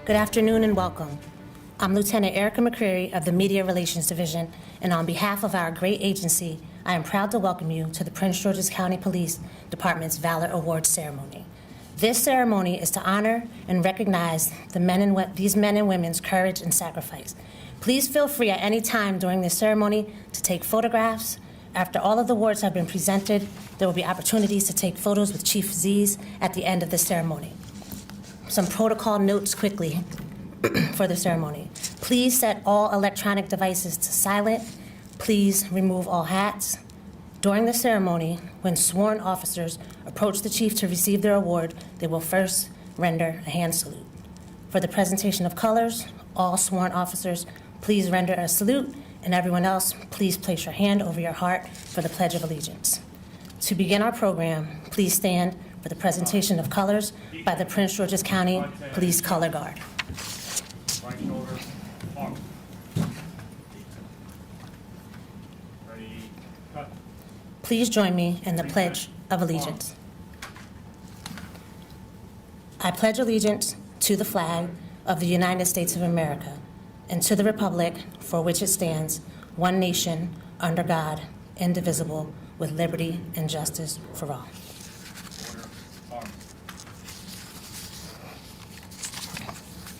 Good afternoon and welcome. I'm Lieutenant Erica McCreary of the Media Relations Division, and on behalf of our great agency, I am proud to welcome you to the Prince George's County Police Department's Valor Awards ceremony. This ceremony is to honor and recognize these men and women's courage and sacrifice. Please feel free at any time during this ceremony to take photographs. After all of the awards have been presented, there will be opportunities to take photos with Chief Aziz at the end of the ceremony. Some protocol notes quickly for the ceremony. Please set all electronic devices to silent. Please remove all hats. During the ceremony, when sworn officers approach the chief to receive their award, they will first render a hand salute. For the presentation of colors, all sworn officers, please render a salute, and everyone else, please place your hand over your heart for the Pledge of Allegiance. To begin our program, please stand for the presentation of colors by the Prince George's County Police Color Guard. Right shoulder, arm. Ready, cut. Please join me in the Pledge of Allegiance. I pledge allegiance to the flag of the United States of America and to the republic for which it stands, one nation, under God, indivisible, with liberty and justice for all. Order, arm.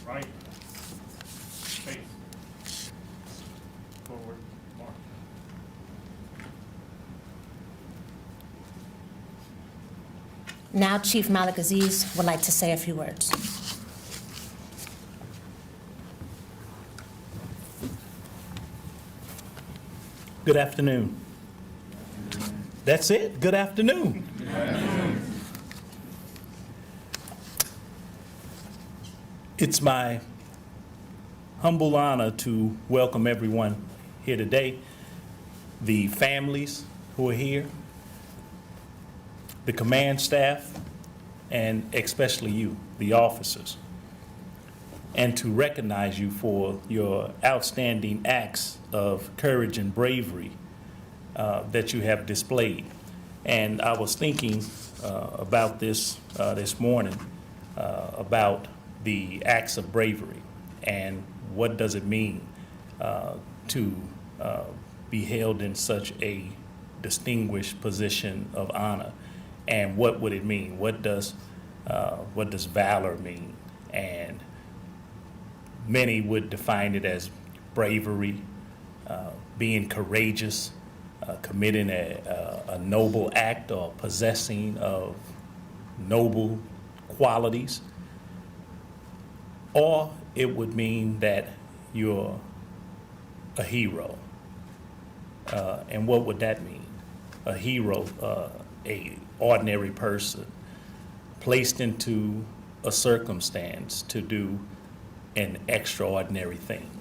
Right. Face. Forward, march. Now, Chief Malik Aziz would like to say a few words. Good afternoon. That's it. Good afternoon. Good afternoon. It's my humble honor to welcome everyone here today, the families who are here, the command staff, and especially you, the officers, and to recognize you for your outstanding acts of courage and bravery that you have displayed. And I was thinking about this this morning, about the acts of bravery and what does it mean to be held in such a distinguished position of honor, and what would it mean? What does valor mean? And many would define it as bravery, being courageous, committing a noble act or possessing of noble qualities. Or it would mean that you're a hero. And what would that mean? A hero, a ordinary person placed into a circumstance to do an extraordinary thing.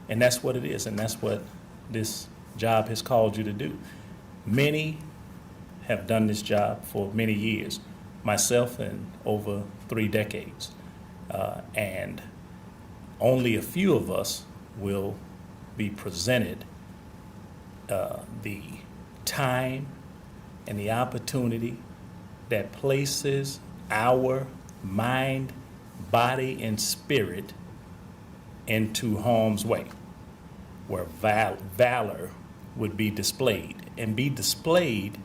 And that's what it is, and that's what this job has called you to do. Many have done this job for many years, myself in over 3 decades. And only a few of us will be presented the time and the opportunity that places our mind, body, and spirit into harm's way, where valor would be displayed, and be displayed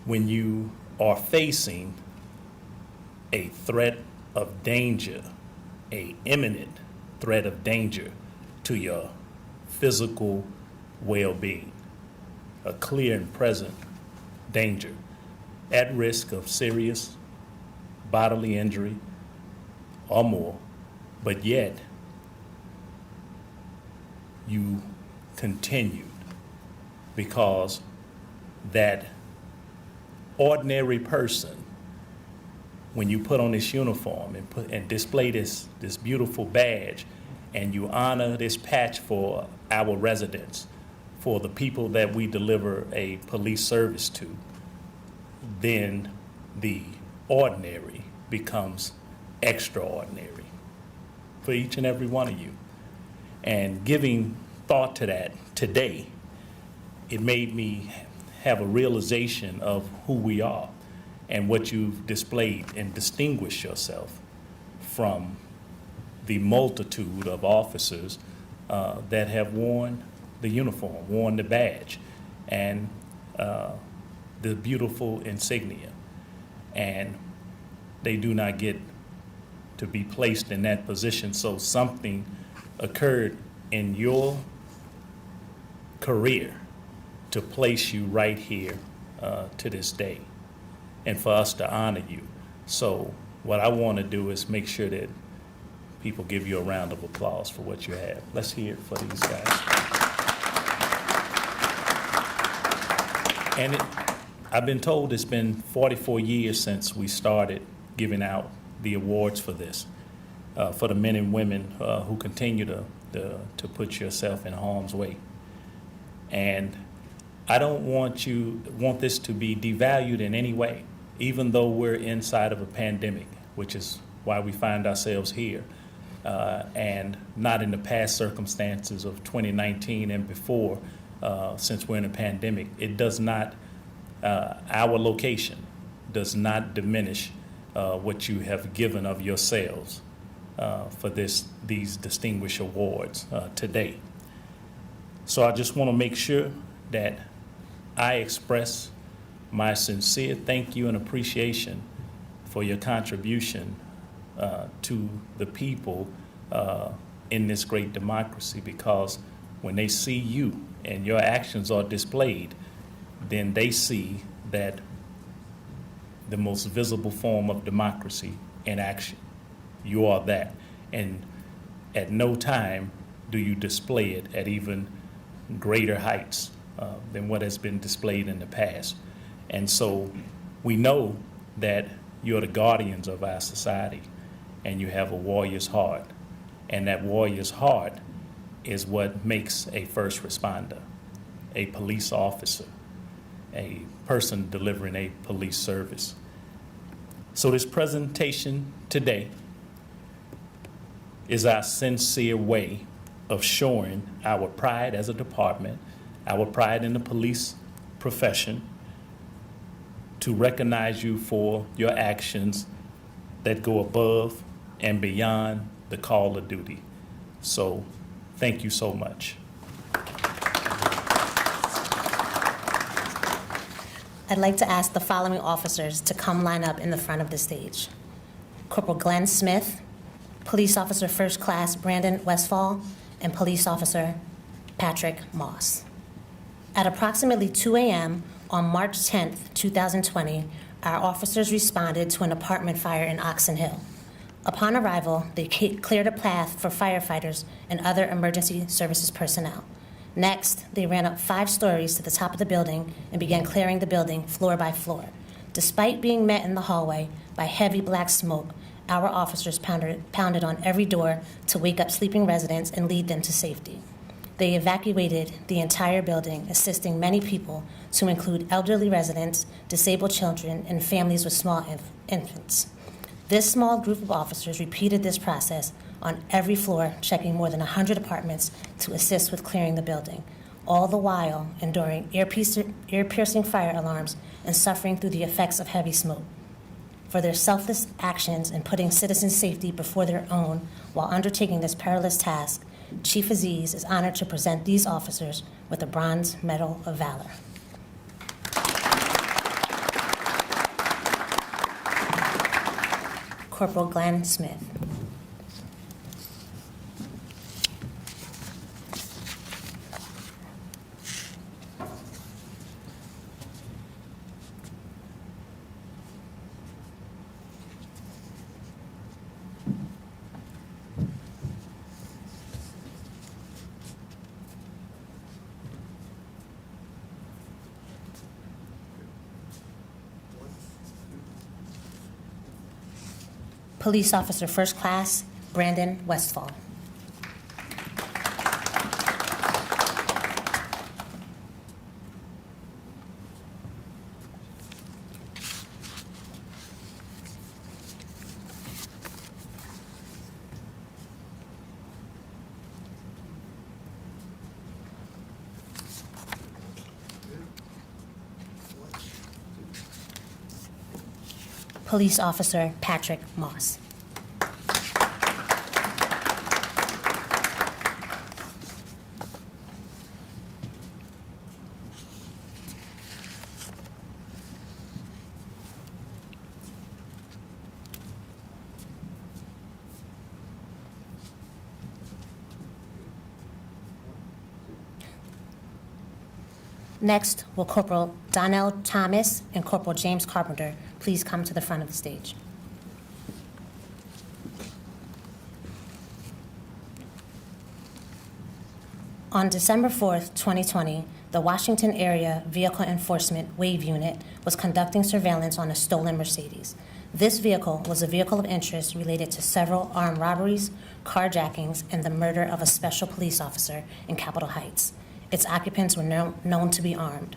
when you are facing a threat of danger, a imminent threat of danger to your physical well-being, a clear and present danger, at risk of serious bodily injury or more, but yet you continued because that ordinary person, when you put on this uniform and display this beautiful badge, and you honor this patch for our residents, for the people that we deliver a police service to, then the ordinary becomes extraordinary for each and every one of you. And giving thought to that today, it made me have a realization of who we are and what you've displayed and distinguished yourself from the multitude of officers that have worn the uniform, worn the badge, and the beautiful insignia. And they do not get to be placed in that position. So something occurred in your career to place you right here to this day, and for us to honor you. So what I want to do is make sure that people give you a round of applause for what you have. Let's hear it for these guys. And I've been told it's been 44 years since we started giving out the awards for this, for the men and women who continue to put yourself in harm's way. And I don't want this to be devalued in any way, even though we're inside of a pandemic, which is why we find ourselves here, and not in the past circumstances of 2019 and before, since we're in a pandemic. It does not, our location does not diminish what you have given of yourselves for these distinguished awards today. So I just want to make sure that I express my sincere thank you and appreciation for your contribution to the people in this great democracy, because when they see you and your actions are displayed, then they see that the most visible form of democracy in action. You are that. And at no time do you display it at even greater heights than what has been displayed in the past. And so we know that you're the guardians of our society, and you have a warrior's heart. And that warrior's heart is what makes a first responder, a police officer, a person delivering a police service. So this presentation today is our sincere way of showing our pride as a department, our pride in the police profession, to recognize you for your actions that go above and beyond the call of duty. So thank you so much. I'd like to ask the following officers to come line up in the front of the stage. Corporal Glenn Smith, Police Officer First Class Brandon Westfall, and Police Officer Patrick Moss. At approximately 2 a.m. on March 10th, 2020, our officers responded to an apartment fire in Oxon Hill. Upon arrival, they cleared a path for firefighters and other emergency services personnel. Next, they ran up 5 stories to the top of the building and began clearing the building floor by floor. Despite being met in the hallway by heavy black smoke, our officers pounded on every door to wake up sleeping residents and lead them to safety. They evacuated the entire building, assisting many people, to include elderly residents, disabled children, and families with small infants. This small group of officers repeated this process on every floor, checking more than 100 apartments to assist with clearing the building, all the while enduring ear-piercing fire alarms and suffering through the effects of heavy smoke. For their selfless actions in putting citizens' safety before their own while undertaking this perilous task, Chief Aziz is honored to present these officers with the Bronze Medal of Valor. Corporal Glenn Smith. Police Officer First Class Brandon Westfall. Police Officer Patrick Moss. Next, will Corporal Donnell Thomas and Corporal James Carpenter please come to the front of the stage. On December 4th, 2020, the Washington Area Vehicle Enforcement WAVE Unit was conducting surveillance on a stolen Mercedes. This vehicle was a vehicle of interest related to several armed robberies, carjackings, and the murder of a special police officer in Capitol Heights. Its occupants were known to be armed.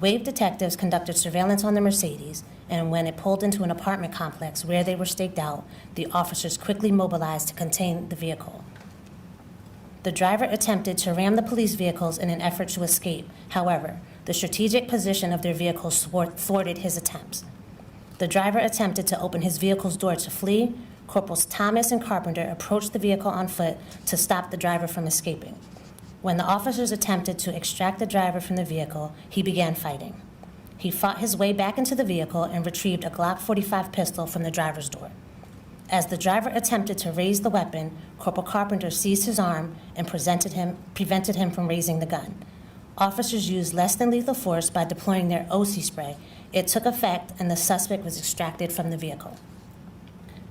WAVE detectives conducted surveillance on the Mercedes, and when it pulled into an apartment complex where they were staked out, the officers quickly mobilized to contain the vehicle. The driver attempted to ram the police vehicles in an effort to escape. However, the strategic position of their vehicles thwarted his attempts. The driver attempted to open his vehicle's door to flee. Corporals Thomas and Carpenter approached the vehicle on foot to stop the driver from escaping. When the officers attempted to extract the driver from the vehicle, he began fighting. He fought his way back into the vehicle and retrieved a Glock 45 pistol from the driver's door. As the driver attempted to raise the weapon, Corporal Carpenter seized his arm and prevented him from raising the gun. Officers used less than lethal force by deploying their OC spray. It took effect and the suspect was extracted from the vehicle.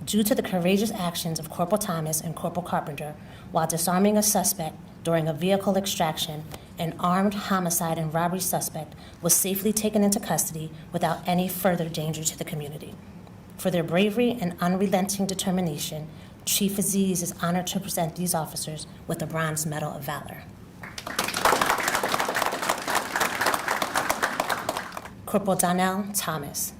Due to the courageous actions of Corporal Thomas and Corporal Carpenter while disarming a suspect during a vehicle extraction, an armed homicide and robbery suspect was safely taken into custody without any further danger to the community. For their bravery and unrelenting determination, Chief Aziz is honored to present these officers with the Bronze Medal of Valor. Corporal Donnell Thomas.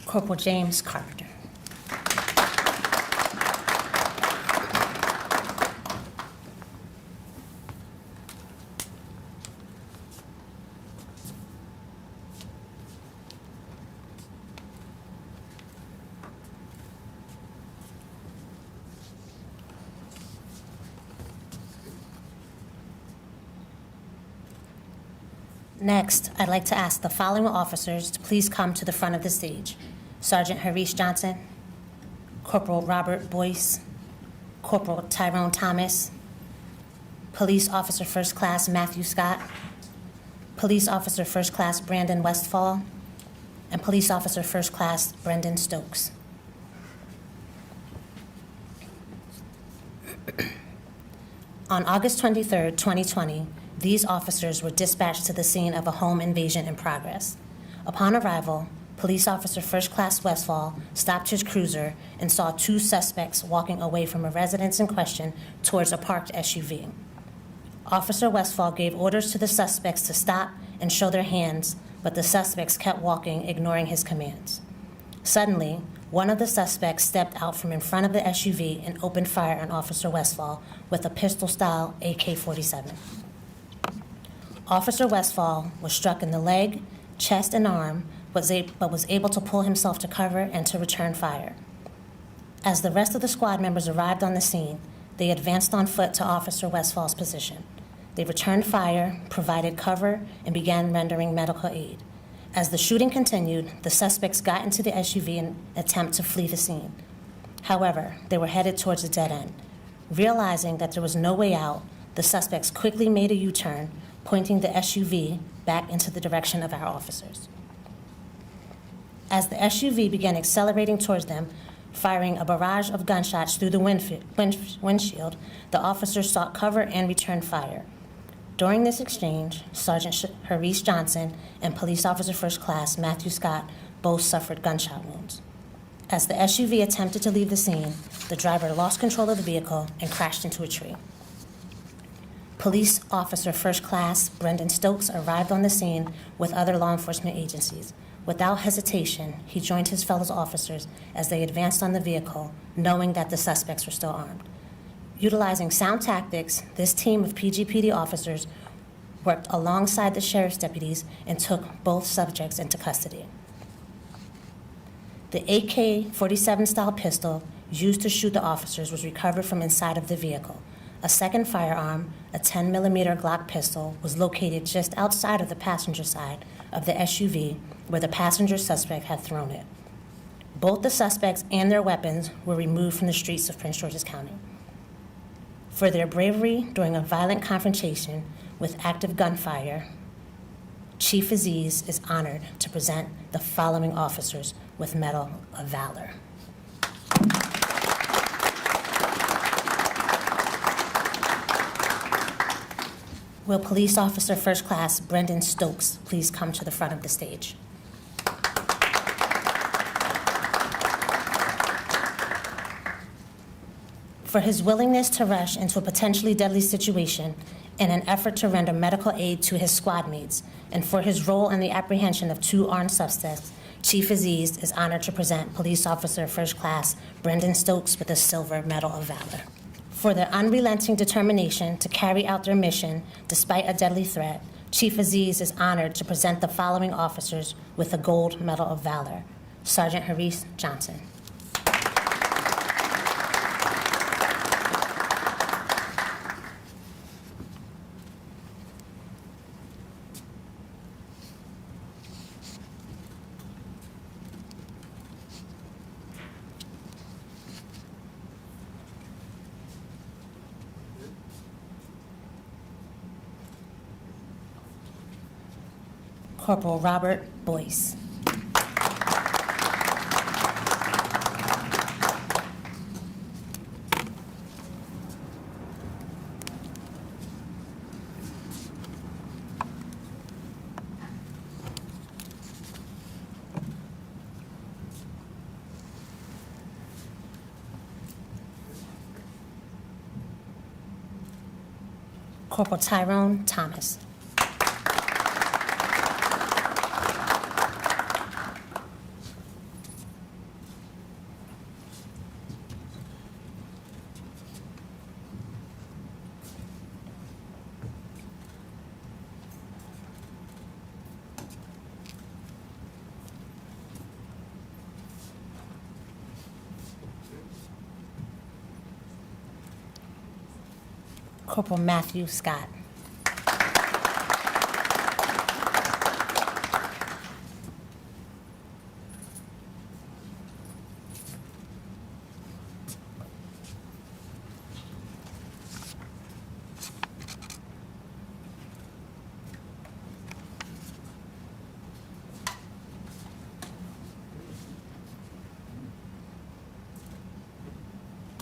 Corporal James Carpenter. Next, I'd like to ask the following officers to please come to the front of the stage. Sergeant Harish Johnson, Corporal Robert Boyce, Corporal Tyrone Thomas, Police Officer First Class Matthew Scott, Police Officer First Class Brandon Westfall, and Police Officer First Class Brendan Stokes. On August 23, 2020, these officers were dispatched to the scene of a home invasion in progress. Upon arrival, Police Officer First Class Westfall stopped his cruiser and saw two suspects walking away from a residence in question towards a parked SUV. Officer Westfall gave orders to the suspects to stop and show their hands, but the suspects kept walking, ignoring his commands. Suddenly, one of the suspects stepped out from in front of the SUV and opened fire on Officer Westfall with a pistol-style AK-47. Officer Westfall was struck in the leg, chest, and arm, but was able to pull himself to cover and to return fire. As the rest of the squad members arrived on the scene, they advanced on foot to Officer Westfall's position. They returned fire, provided cover, and began rendering medical aid. As the shooting continued, the suspects got into the SUV in an attempt to flee the scene. However, they were headed towards a dead end. Realizing that there was no way out, the suspects quickly made a U-turn, pointing the SUV back into the direction of our officers. As the SUV began accelerating towards them, firing a barrage of gunshots through the windshield, the officers sought cover and returned fire. During this exchange, Sergeant Harish Johnson and Police Officer First Class Matthew Scott both suffered gunshot wounds. As the SUV attempted to leave the scene, the driver lost control of the vehicle and crashed into a tree. Police Officer First Class Brendan Stokes arrived on the scene with other law enforcement agencies. Without hesitation, he joined his fellow officers as they advanced on the vehicle, knowing that the suspects were still armed. Utilizing sound tactics, this team of PGPD officers worked alongside the sheriff's deputies and took both subjects into custody. The AK-47 style pistol used to shoot the officers was recovered from inside of the vehicle. A second firearm, a 10mm Glock pistol, was located just outside of the passenger side of the SUV where the passenger suspect had thrown it. Both the suspects and their weapons were removed from the streets of Prince George's County. For their bravery during a violent confrontation with active gunfire, Chief Aziz is honored to present the following officers with Medal of Valor. Will Police Officer First Class Brendan Stokes please come to the front of the stage? For his willingness to rush into a potentially deadly situation in an effort to render medical aid to his squad mates, and for his role in the apprehension of 2 armed suspects, Chief Aziz is honored to present Police Officer First Class Brendan Stokes with a Silver Medal of Valor. For their unrelenting determination to carry out their mission despite a deadly threat, Chief Aziz is honored to present the following officers with a Gold Medal of Valor: Sergeant Haris Johnson. Corporal Robert Boyce. Corporal Tyrone Thomas. Corporal Matthew Scott.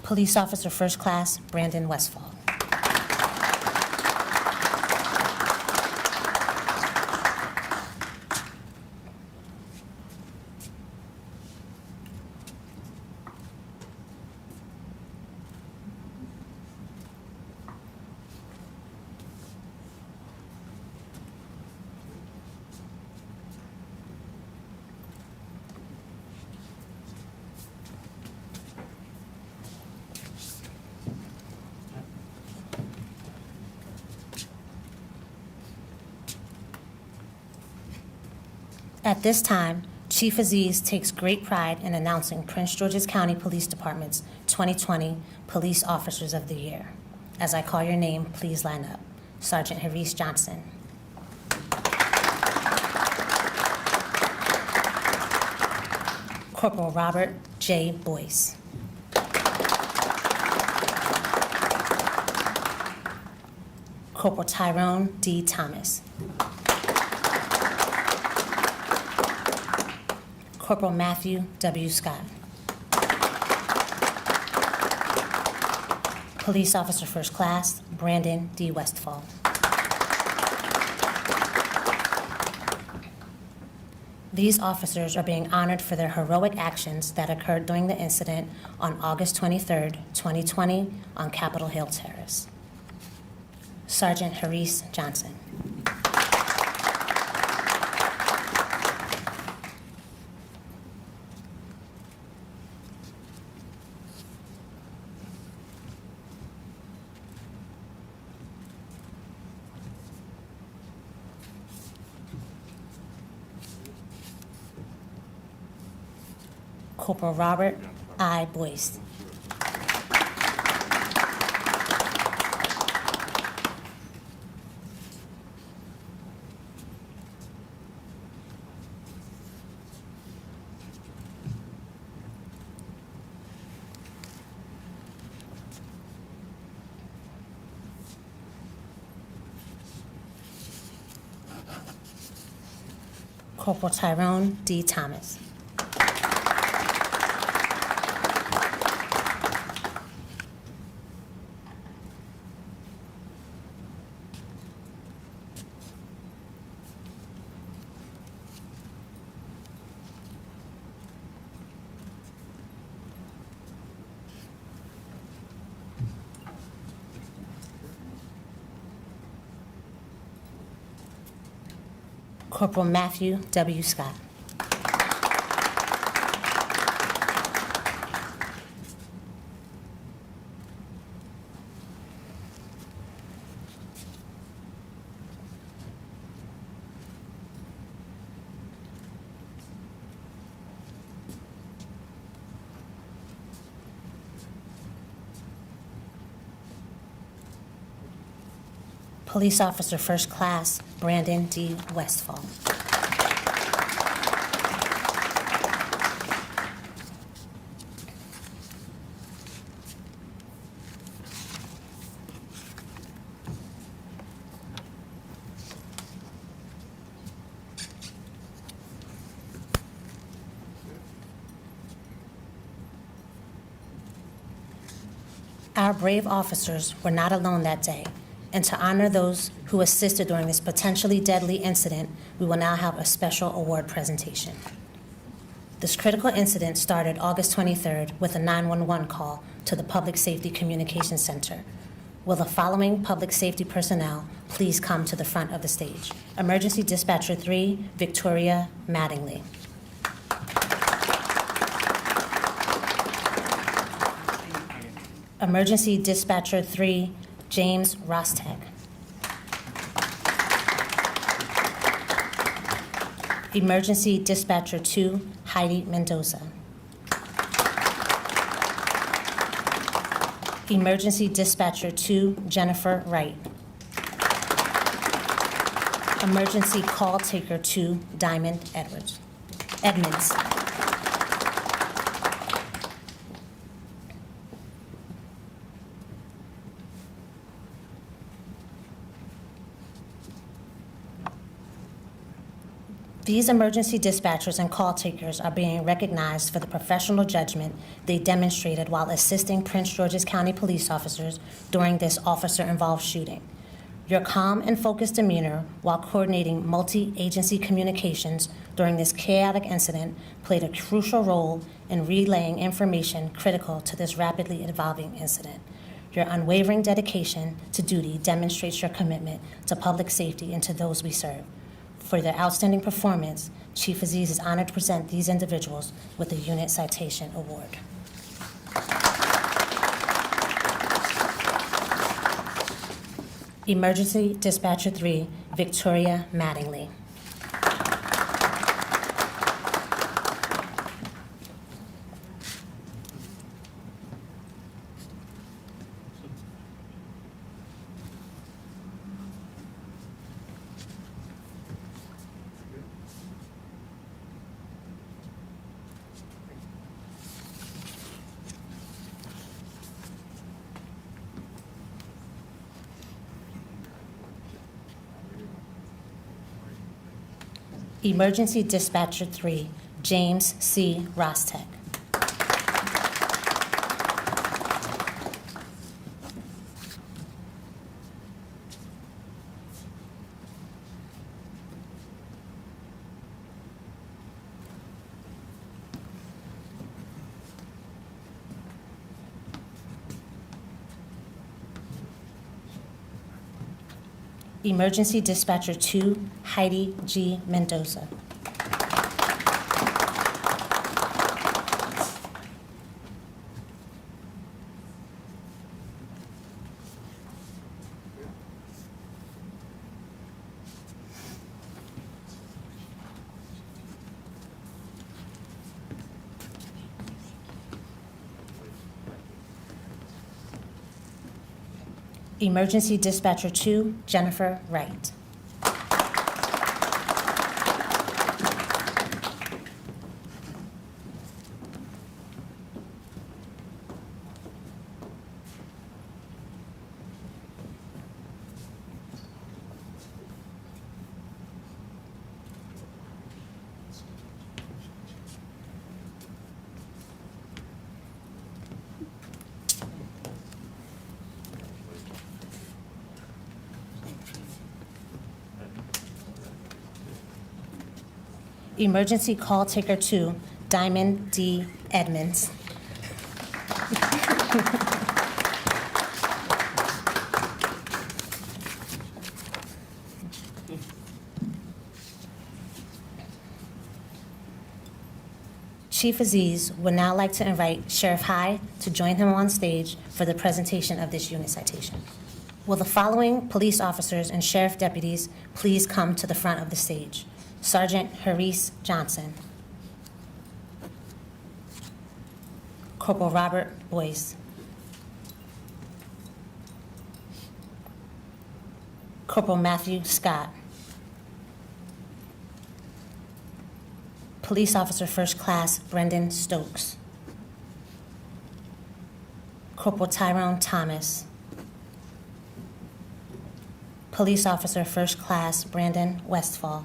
Police Officer First Class Brandon Westfall. At this time, Chief Aziz takes great pride in announcing Prince George's County Police Department's 2020 Police Officers of the Year. As I call your name, please line up. Sergeant Haris Johnson. Corporal Robert J. Boyce. Corporal Tyrone D. Thomas. Corporal Matthew W. Scott. Police Officer First Class Brandon D. Westfall. These officers are being honored for their heroic actions that occurred during the incident on August 23, 2020 on Capitol Hill Terrace. Sergeant Haris Johnson. Corporal Robert I. Boyce. Corporal Tyrone D. Thomas. Corporal Matthew W. Scott. Police Officer First Class Brandon D. Westfall. Our brave officers were not alone that day, and to honor those who assisted during this potentially deadly incident, we will now have a special award presentation. This critical incident started August 23rd with a 911 call to the Public Safety Communications Center. Will the following public safety personnel please come to the front of the stage? Emergency Dispatcher 3, Victoria Mattingly. Emergency Dispatcher 3, James Rostek. Emergency Dispatcher 2, Heidi Mendoza. Emergency Dispatcher 2, Jennifer Wright. Emergency Call Taker 2, Diamond Edmonds. These emergency dispatchers and call takers are being recognized for the professional judgment they demonstrated while assisting Prince George's County police officers during this officer-involved shooting. Your calm and focused demeanor while coordinating multi-agency communications during this chaotic incident played a crucial role in relaying information critical to this rapidly evolving incident. Your unwavering dedication to duty demonstrates your commitment to public safety and to those we serve. For their outstanding performance, Chief Aziz is honored to present these individuals with the Unit Citation Award. Emergency Dispatcher 3, Victoria Mattingly. Emergency Dispatcher 3, James C. Rostek. Emergency Dispatcher 2, Heidi G. Mendoza. Emergency Dispatcher 2, Jennifer Wright. Emergency Call Taker 2, Diamond D. Edmonds. Chief Aziz would now like to invite Sheriff High to join him on stage for the presentation of this unit citation. Will the following police officers and sheriff deputies please come to the front of the stage? Sergeant Harris Johnson. Corporal Robert Boyce. Corporal Matthew Scott. Police Officer First Class Brendan Stokes. Corporal Tyrone Thomas. Police Officer First Class Brandon Westfall.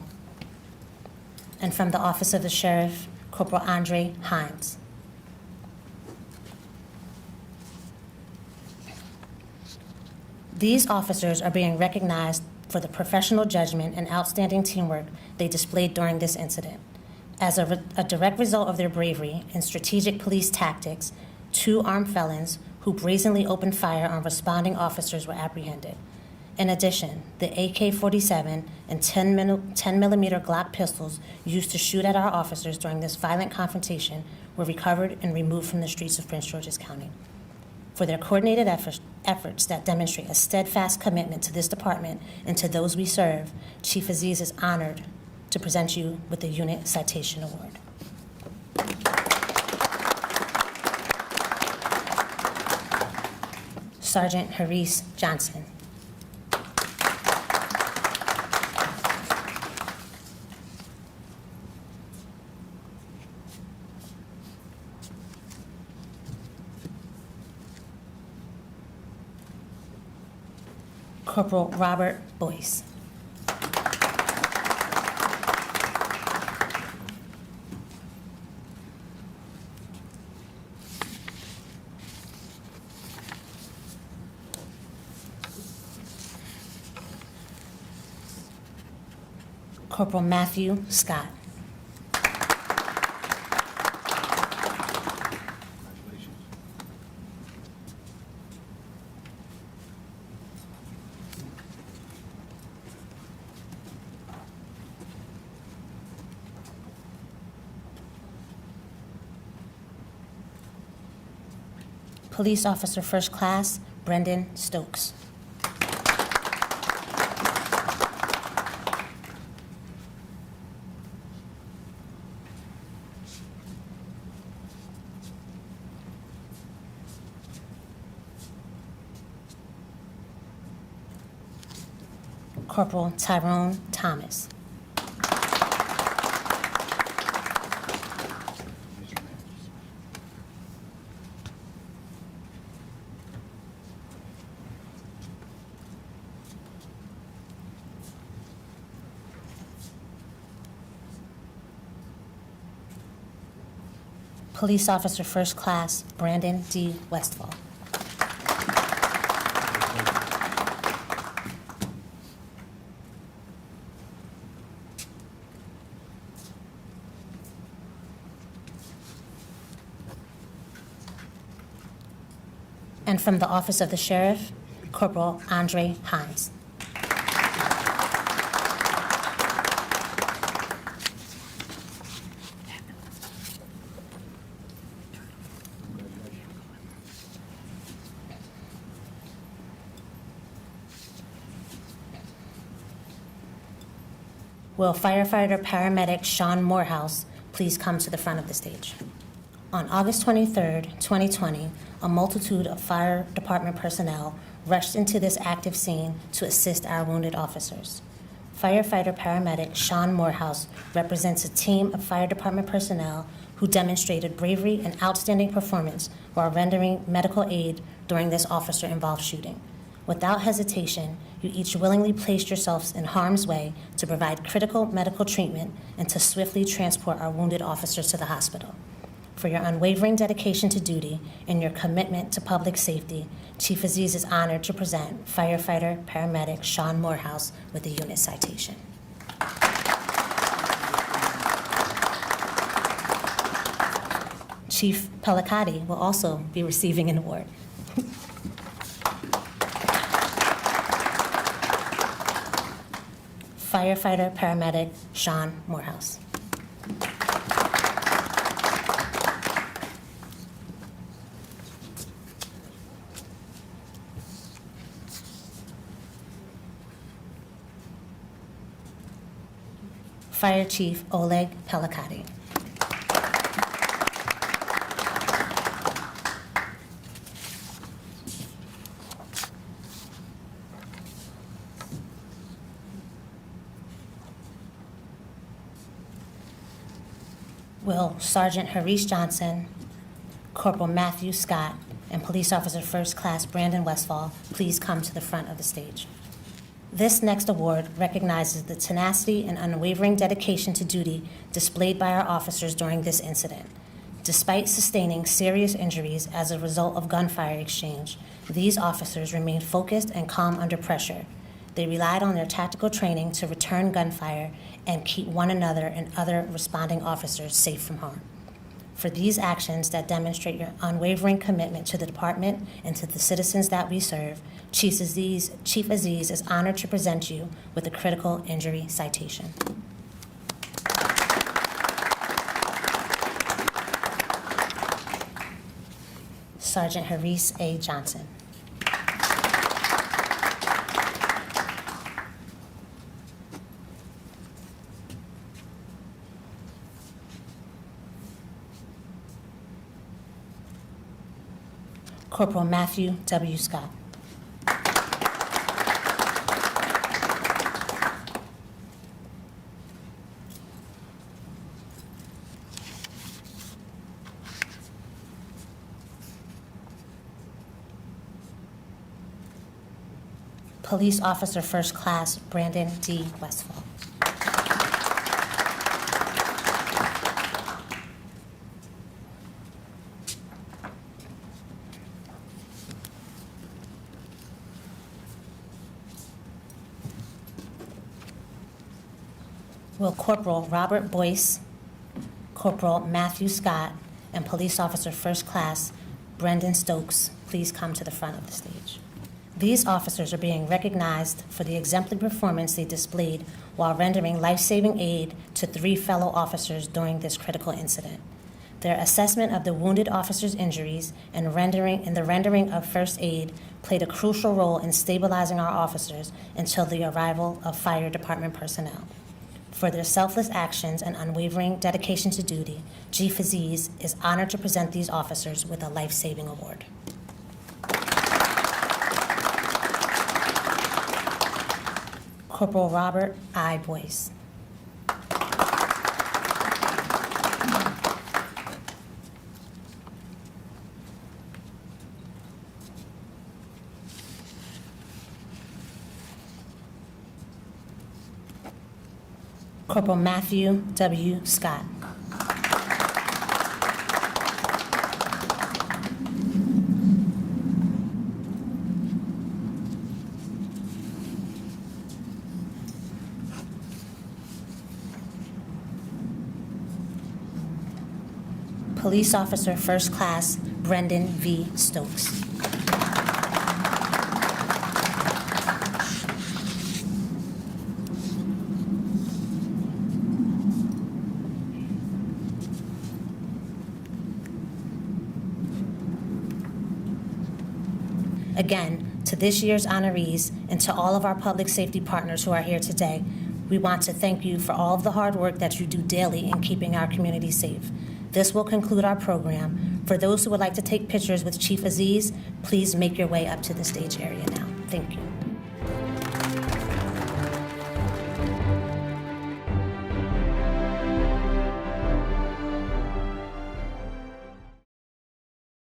And from the Office of the Sheriff, Corporal Andre Hines. These officers are being recognized for the professional judgment and outstanding teamwork they displayed during this incident. As a direct result of their bravery and strategic police tactics, 2 armed felons who brazenly opened fire on responding officers were apprehended. In addition, the AK-47 and 10-millimeter Glock pistols used to shoot at our officers during this violent confrontation were recovered and removed from the streets of Prince George's County. For their coordinated efforts that demonstrate a steadfast commitment to this department and to those we serve, Chief Aziz is honored to present you with the Unit Citation Award. Sergeant Harris Johnson. Corporal Robert Boyce. Corporal Matthew Scott. Police Officer First Class Brendan Stokes. Corporal Tyrone Thomas. Police Officer First Class Brandon D. Westfall. And from the Office of the Sheriff, Corporal Andre Hines. Will firefighter paramedic Sean Morehouse please come to the front of the stage? On August 23rd, 2020, a multitude of fire department personnel rushed into this active scene to assist our wounded officers. Firefighter paramedic Sean Morehouse represents a team of fire department personnel who demonstrated bravery and outstanding performance while rendering medical aid during this officer-involved shooting. Without hesitation, you each willingly placed yourselves in harm's way to provide critical medical treatment and to swiftly transport our wounded officers to the hospital. For your unwavering dedication to duty and your commitment to public safety, Chief Aziz is honored to present firefighter paramedic Sean Morehouse with a unit citation. Chief Malik will also be receiving an award. Firefighter paramedic Sean Morehouse. Fire Chief Oleg Pelikati. Will Sergeant Harish Johnson, Corporal Matthew Scott, and Police Officer First Class Brandon Westfall please come to the front of the stage. This next award recognizes the tenacity and unwavering dedication to duty displayed by our officers during this incident. Despite sustaining serious injuries as a result of gunfire exchange, these officers remained focused and calm under pressure. They relied on their tactical training to return gunfire and keep one another and other responding officers safe from harm. For these actions that demonstrate your unwavering commitment to the department and to the citizens that we serve, Chief Aziz is honored to present you with a critical injury citation. Sergeant Harish A. Johnson. Corporal Matthew W. Scott. Police Officer First Class Brandon D. Westfall. Will Corporal Robert Boyce, Corporal Matthew Scott, and Police Officer First Class Brendan Stokes please come to the front of the stage. These officers are being recognized for the exemplary performance they displayed while rendering life-saving aid to 3 fellow officers during this critical incident. Their assessment of the wounded officers' injuries and the rendering of first aid played a crucial role in stabilizing our officers until the arrival of fire department personnel. For their selfless actions and unwavering dedication to duty, Chief Aziz is honored to present these officers with a life-saving award. Corporal Robert I. Boyce. Corporal Matthew W. Scott. Police Officer First Class Brendan V. Stokes. Again, to this year's honorees and to all of our public safety partners who are here today, we want to thank you for all of the hard work that you do daily in keeping our community safe. This will conclude our program. For those who would like to take pictures with Chief Aziz, please make your way up to the stage area now. Thank you.